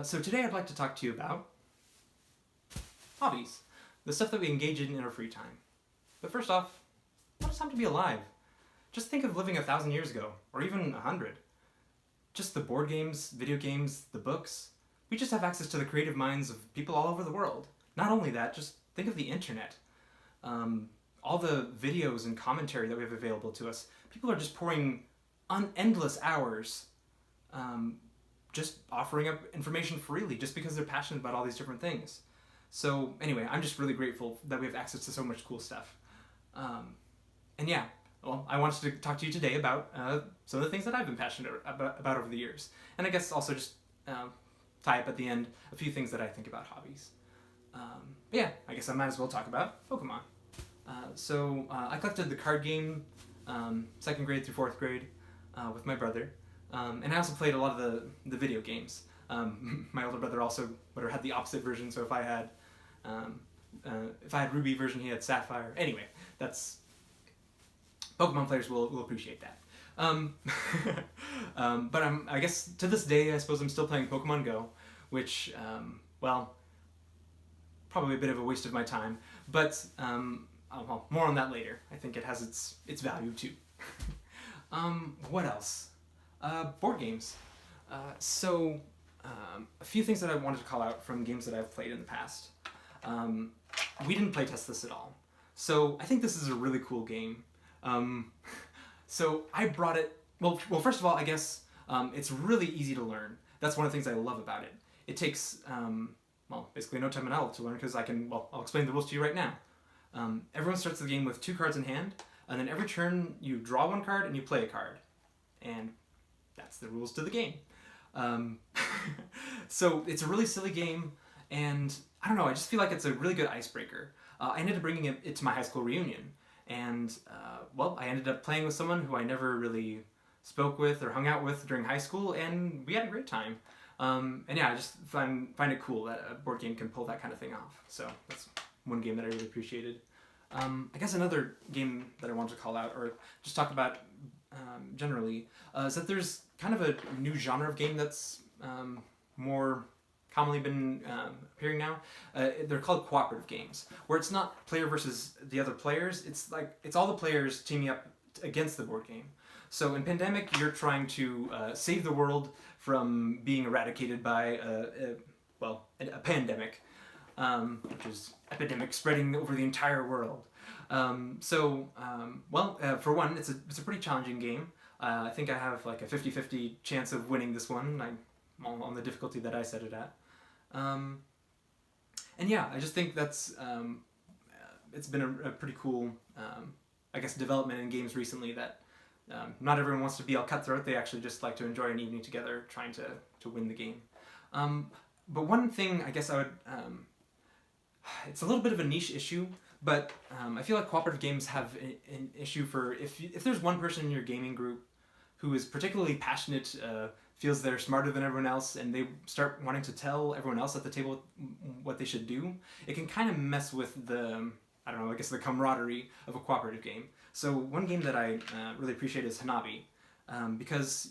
So today I'd like to talk to you about hobbies, the stuff that we engage in our free time. But first off, what it's time to be alive? Just think of living 1,000 years ago, or even 100. Just the board games, video games, the books. We just have access to the creative minds of people all over the world. Not only that, just think of the internet. All the videos and commentary that we have available to us. People are just pouring endless hours just offering up information freely just because they're passionate about all these different things. So anyway, I'm just really grateful that we have access to so much cool stuff. And yeah, well, I wanted to talk to you today about some of the things that I've been passionate about over the years. And I guess also just tie up at the end a few things that I think about hobbies. But yeah, I guess I might as well talk about Pokemon. So I collected the card game 2nd grade through 4th grade with my brother. And I also played a lot of the video games. My older brother also had the opposite version, so if I had Ruby version, he had Sapphire. Anyway, that's Pokemon players will appreciate that. But I guess to this day, I suppose I'm still playing Pokemon Go, which, well, probably a bit of a waste of my time. But well, more on that later. I think it has its value too. What else? Board games. So a few things that I wanted to call out from games that I've played in the past. We didn't play test this at all. So I think this is a really cool game. So I brought it, well, first of all, I guess it's really easy to learn. That's one of the things I love about it. It takes, well, basically no time at all to learn because I'll explain the rules to you right now. Everyone starts the game with 2 cards in hand, and then every turn you draw 1 card and you play a card. And that's the rules to the game. So it's a really silly game, and I don't know, I just feel like it's a really good icebreaker. I ended up bringing it to my high school reunion, and well, I ended up playing with someone who I never really spoke with or hung out with during high school, and we had a great time. And yeah, I just find it cool that a board game can pull that kind of thing off. So that's one game that I really appreciated. I guess another game that I wanted to call out, or just talk about generally, is that there's kind of a new genre of game that's more commonly been appearing now. They're called cooperative games, where it's not player versus the other players. It's all the players teaming up against the board game. So in Pandemic, you're trying to save the world from being eradicated by a pandemic, which is epidemic spreading over the entire world. For one, it's a pretty challenging game. I think I have like a 50-50 chance of winning this one. I'm on the difficulty that I set it at. And yeah, I just think that's it's been a pretty cool, I guess, development in games recently that not everyone wants to be all cutthroat. They actually just like to enjoy an evening together trying to win the game. But one thing I guess I would, it's a little bit of a niche issue, but I feel like cooperative games have an issue for if there's one person in your gaming group who is particularly passionate, feels they're smarter than everyone else, and they start wanting to tell everyone else at the table what they should do, it can kind of mess with the, I don't know, I guess the camaraderie of a cooperative game. So one game that I really appreciate is Hobbies, because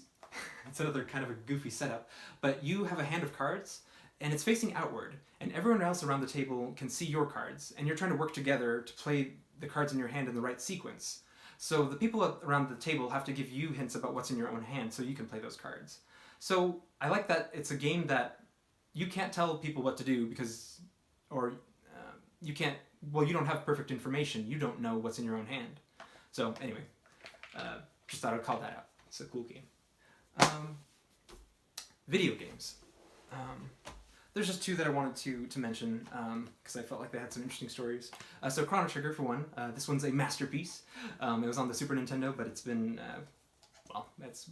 it's another kind of a goofy setup, but you have a hand of cards, and it's facing outward, and everyone else around the table can see your cards, and you're trying to work together to play the cards in your hand in the right sequence. So the people around the table have to give you hints about what's in your own hand so you can play those cards. So I like that it's a game that you can't tell people what to do because, or you can't, well, you don't have perfect information. You don't know what's in your own hand. So anyway, just thought I'd call that out. It's a cool game. Video games. There's just 2 that I wanted to mention because I felt like they had some interesting stories. So Chrono Trigger, for one. This one's a masterpiece. It was on the Super Nintendo, but it's been, it's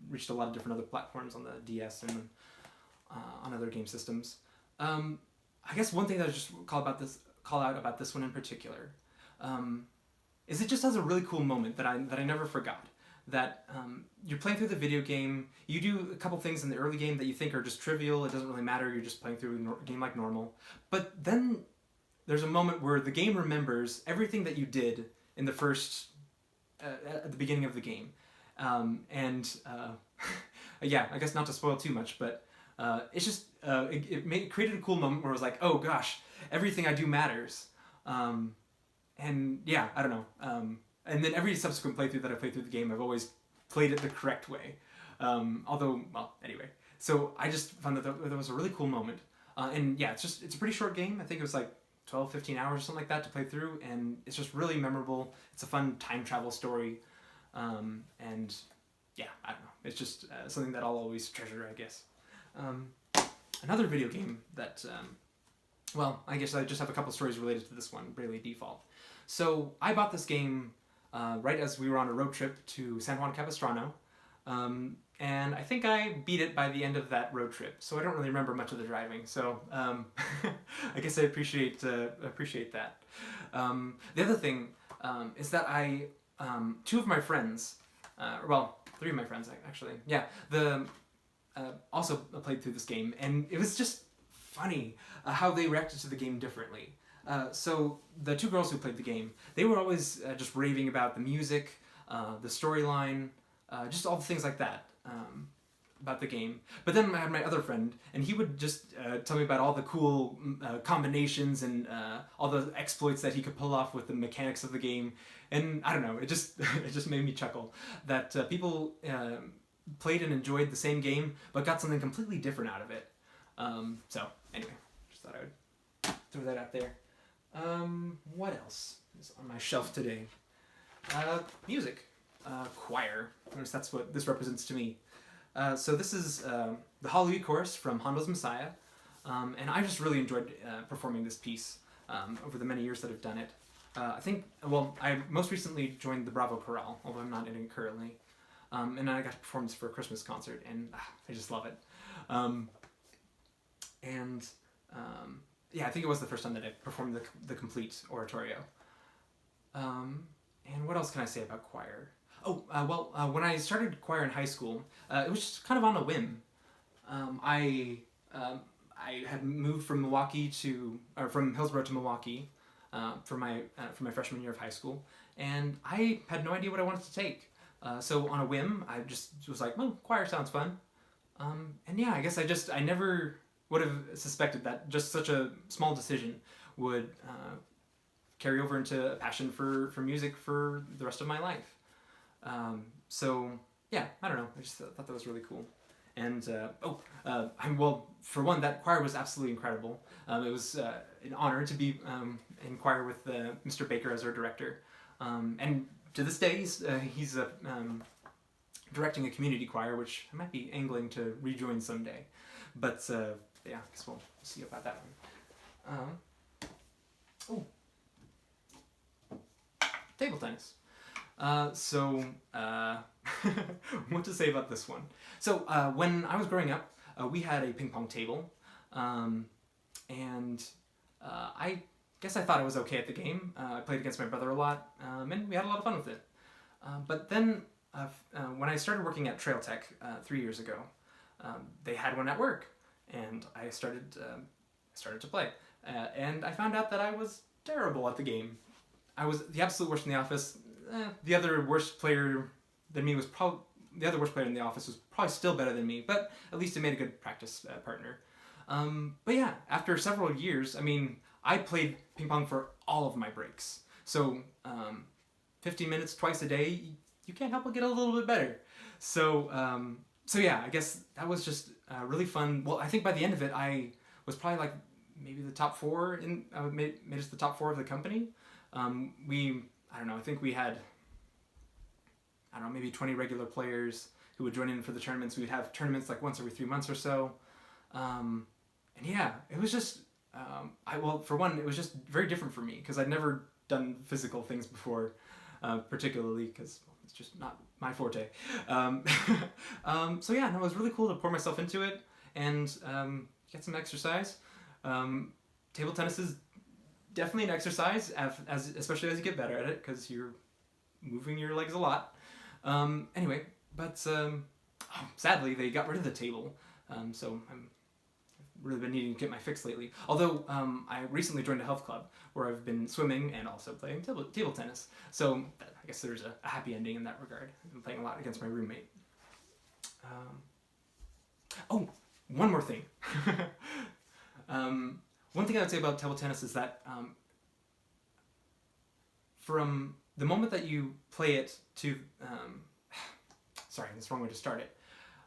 reached a lot of different other platforms on the DS and on other game systems. I guess one thing that I just call out about this one in particular is it just has a really cool moment that I never forgot. That you're playing through the video game, you do a couple things in the early game that you think are just trivial, it doesn't really matter, you're just playing through a game like normal. But then there's a moment where the game remembers everything that you did in the first, at the beginning of the game. Yeah, I guess not to spoil too much, but It's just it created a cool moment where it was like, oh gosh, everything I do matters. And yeah, I don't know. And then every subsequent playthrough that I played through the game, I've always played it the correct way. Although, well, anyway. So I just found that that was a really cool moment. And yeah, it's a pretty short game. I think it was like 12, 15 hours or something like that to play through. And it's just really memorable. It's a fun time travel story. And yeah, I don't know. It's just something that I'll always treasure, I guess. Another video game that, well, I guess I just have a couple stories related to this one, Bravely Default. So I bought this game right as we were on a road trip to San Juan Capistrano, and I think I beat it by the end of that road trip. So I don't really remember much of the driving. So I guess I appreciate that. The other thing is that two of my friends, well, three of my friends actually, yeah, also played through this game, and it was just funny how they reacted to the game differently. So the two girls who played the game, they were always just raving about the music, the storyline, just all the things like that about the game. But then I had my other friend, and he would just tell me about all the cool combinations and all the exploits that he could pull off with the mechanics of the game. And I don't know, it just it just made me chuckle that people played and enjoyed the same game, but got something completely different out of it. So anyway, just thought I would throw that out there. What else is on my shelf today? Music. Choir. Notice that's what this represents to me. So this is the Hallelujah Chorus from Handel's Messiah. And I just really enjoyed performing this piece over the many years that I've done it. I think, well, I most recently joined the Bravo Chorale, although I'm not in it currently. And then I got to perform this for a Christmas concert, and I just love it. Yeah, I think it was the first time that I performed the complete oratorio. And what else can I say about choir? Oh, well, when I started choir in high school, it was just kind of on a whim. I had moved from from Hillsborough to Milwaukee for my freshman year of high school, and I had no idea what I wanted to take. So on a whim, I just was like, well, choir sounds fun. And yeah, I guess I never would have suspected that just such a small decision would carry over into a passion for music for the rest of my life. So yeah, I don't know. I just thought that was really cool. And well, for one, that choir was absolutely incredible. It was an honor to be in choir with Mr. Baker as our director. And to this day, he's directing a community choir, which I might be angling to rejoin someday. But yeah, I guess we'll see about that one. Table tennis. What to say about this one? So when I was growing up, we had a ping pong table, and I guess I thought I was okay at the game. I played against my brother a lot, and we had a lot of fun with it. But then when I started working at Trail Tech 3 years ago, they had one at work, and I started to play, and I found out that I was terrible at the game. I was the absolute worst in the office. The other worst player than me was the other worst player in the office was probably still better than me, but at least it made a good practice partner. But yeah, after several years, I mean, I played ping pong for all of my breaks. So 15 minutes twice a day, you can't help but get a little bit better. So yeah, I guess that was just really fun. Well, I think by the end of it, I was probably like maybe the top four made us the top four of the company. I don't know, I think we had, maybe 20 regular players who would join in for the tournaments. We would have tournaments like once every 3 months or so. And yeah, it was just, for one, it was just very different for me because I'd never done physical things before, particularly because it's just not my forte. So yeah, no, it was really cool to pour myself into it and get some exercise. Table tennis is definitely an exercise, especially as you get better at it, because you're moving your legs a lot. Anyway, but sadly they got rid of the table, so I've really been needing to get my fix lately. Although I recently joined a health club where I've been swimming and also playing table tennis. So I guess there's a happy ending in that regard. I've been playing a lot against my roommate. one more thing. One thing I would say about table tennis is that from the moment that you play it to, sorry, that's the wrong way to start it.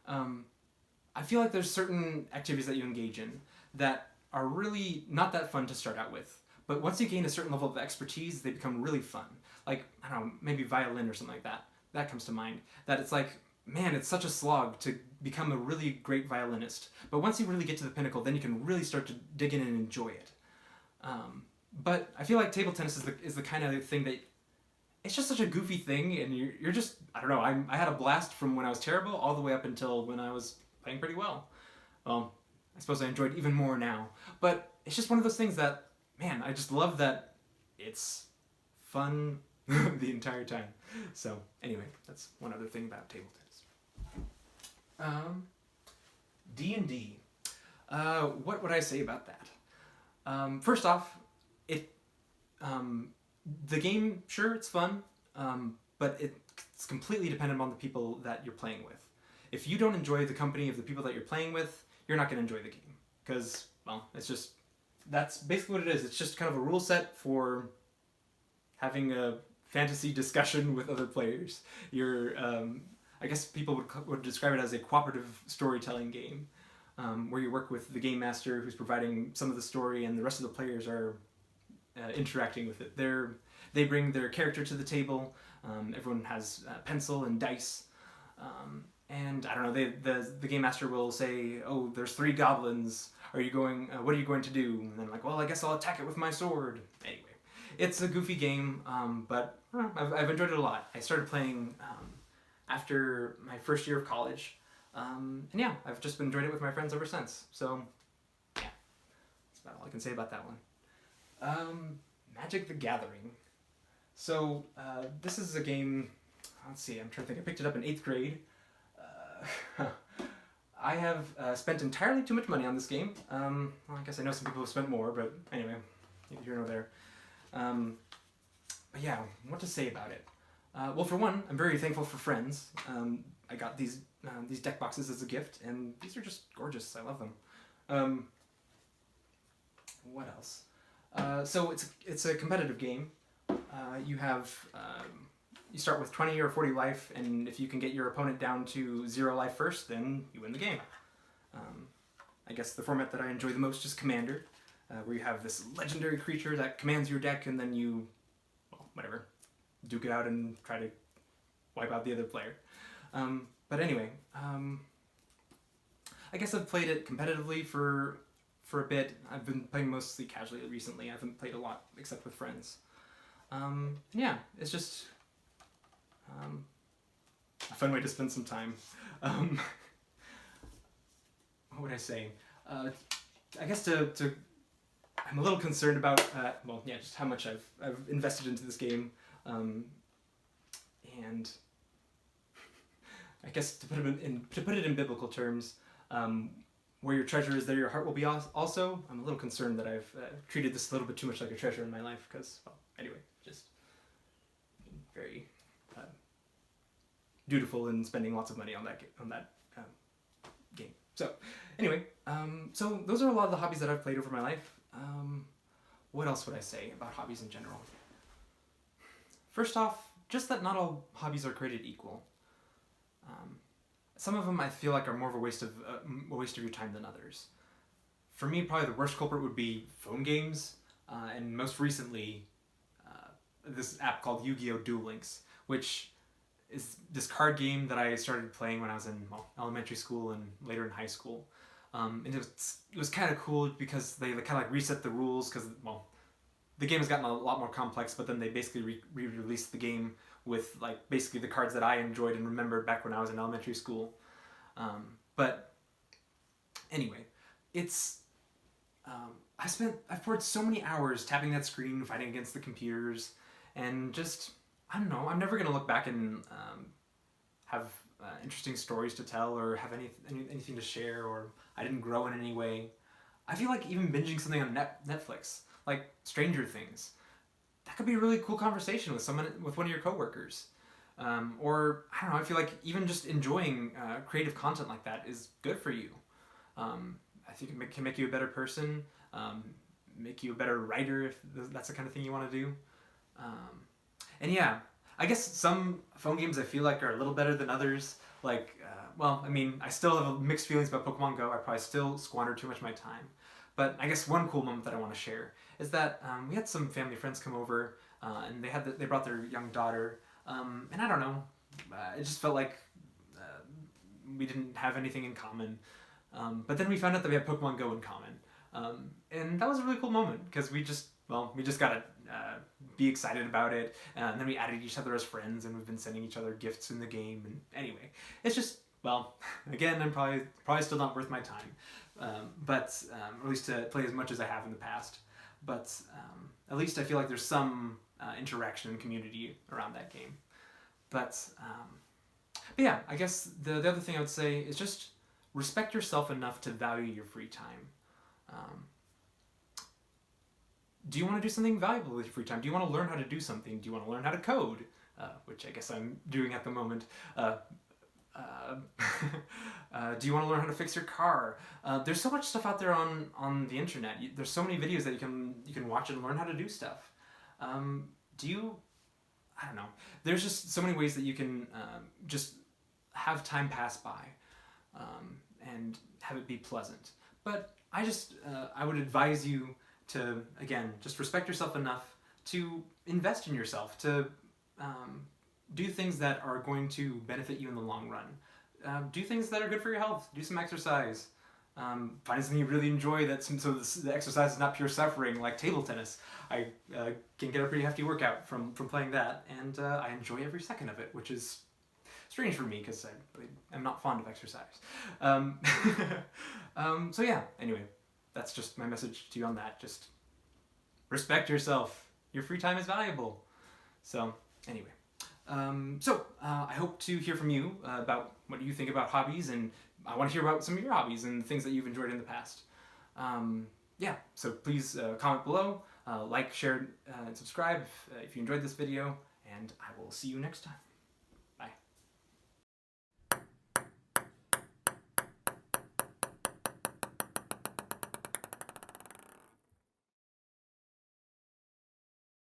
I feel like there's certain activities that you engage in that are really not that fun to start out with. But once you gain a certain level of expertise, they become really fun. Like, I don't know, maybe violin or something like that. That comes to mind. That it's like, man, it's such a slog to become a really great violinist. But once you really get to the pinnacle, then you can really start to dig in and enjoy it. But I feel like table tennis is the kind of thing that, it's just such a goofy thing, and you're just, I don't know, I had a blast from when I was terrible all the way up until when I was playing pretty well. Well, I suppose I enjoyed even more now. But it's just one of those things that, man, I just love that it's fun the entire time. So anyway, that's one other thing about table tennis. D&D. What would I say about that? First off, the game, sure, it's fun, but it's completely dependent on the people that you're playing with. If you don't enjoy the company of the people that you're playing with, you're not going to enjoy the game. Because, well, that's basically what it is. It's just kind of a rule set for having a fantasy discussion with other players. I guess people would describe it as a cooperative storytelling game, where you work with the game master who's providing some of the story, and the rest of the players are interacting with it. They bring their character to the table. Everyone has pencil and dice. And I don't know, the game master will say, oh, there's 3 goblins. What are you going to do? And then like, well, I guess I'll attack it with my sword. Anyway, it's a goofy game, but I've enjoyed it a lot. I started playing after my first year of college. And yeah, I've just been enjoying it with my friends ever since. So yeah, that's about all I can say about that one. Magic the Gathering. So this is a game, let's see, I'm trying to think. I picked it up in 8th grade. I have spent entirely too much money on this game. Well, I guess I know some people have spent more, but anyway, neither here nor there. But yeah, what to say about it? Well, for one, I'm very thankful for friends. I got these deck boxes as a gift, and these are just gorgeous. I love them. What else? So it's a competitive game. You start with 20 or 40 life, and if you can get your opponent down to 0 life first, then you win the game. I guess the format that I enjoy the most is Commander, where you have this legendary creature that commands your deck, and then you, well, whatever, duke it out and try to wipe out the other player. But anyway, I guess I've played it competitively for a bit. I've been playing mostly casually recently. I haven't played a lot except with friends. Yeah, it's just a fun way to spend some time. What would I say? I guess I'm a little concerned about just how much I've invested into this game, and I guess to put it in biblical terms, where your treasure is, there your heart will be also. I'm a little concerned that I've treated this a little bit too much like a treasure in my life, because, well, anyway, just very dutiful in spending lots of money on that game. So, anyway, so those are a lot of the hobbies that I've played over my life. What else would I say about hobbies in general? First off, just that not all hobbies are created equal. Some of them I feel like are more of a waste of your time than others. For me, probably the worst culprit would be phone games, and most recently, this app called Yu-Gi-Oh! Duel Links, which is this card game that I started playing when I was in elementary school and later in high school. And it was kind of cool because they kind of like reset the rules, because, well, the game has gotten a lot more complex, but then they basically re-released the game with like basically the cards that I enjoyed and remembered back when I was in elementary school. But anyway, I've poured so many hours tapping that screen, fighting against the computers, and just, I don't know, I'm never going to look back and have interesting stories to tell or have anything to share, or I didn't grow in any way. I feel like even binging something on Netflix, like Stranger Things, that could be a really cool conversation with one of your coworkers. Or, I don't know, I feel like even just enjoying creative content like that is good for you. I think it can make you a better person, make you a better writer if that's the kind of thing you want to do. And yeah, I guess some phone games I feel like are a little better than others. Like, well, I mean, I still have mixed feelings about Pokemon Go. I probably still squander too much of my time. But I guess one cool moment that I want to share is that we had some family friends come over, and they brought their young daughter, and I don't know, it just felt like we didn't have anything in common. But then we found out that we had Pokemon Go in common, and that was a really cool moment because we just got to be excited about it, and then we added each other as friends, and we've been sending each other gifts in the game. And anyway, it's just, well, again, I'm probably still not worth my time, but or at least to play as much as I have in the past. But at least I feel like there's some interaction and community around that game. But yeah, I guess the other thing I would say is just respect yourself enough to value your free time. Do you want to do something valuable with your free time? Do you want to learn how to do something? Do you want to learn how to code? Which I guess I'm doing at the moment. Do you want to learn how to fix your car? There's so much stuff out there on the internet. There's so many videos that you can watch and learn how to do stuff. I don't know. There's just so many ways that you can just have time pass by and have it be pleasant. But I would advise you to, again, just respect yourself enough to invest in yourself, to do things that are going to benefit you in the long run. Do things that are good for your health. Do some exercise. Find something you really enjoy so the exercise is not pure suffering, like table tennis. I can get a pretty hefty workout from playing that, and I enjoy every second of it, which is strange for me because I'm not fond of exercise. So yeah, anyway, that's just my message to you on that. Just respect yourself. Your free time is valuable. So anyway, I hope to hear from you about what you think about hobbies, and I want to hear about some of your hobbies and things that you've enjoyed in the past. Yeah, so please comment below, like, share, and subscribe if you enjoyed this video, and I will see you next time.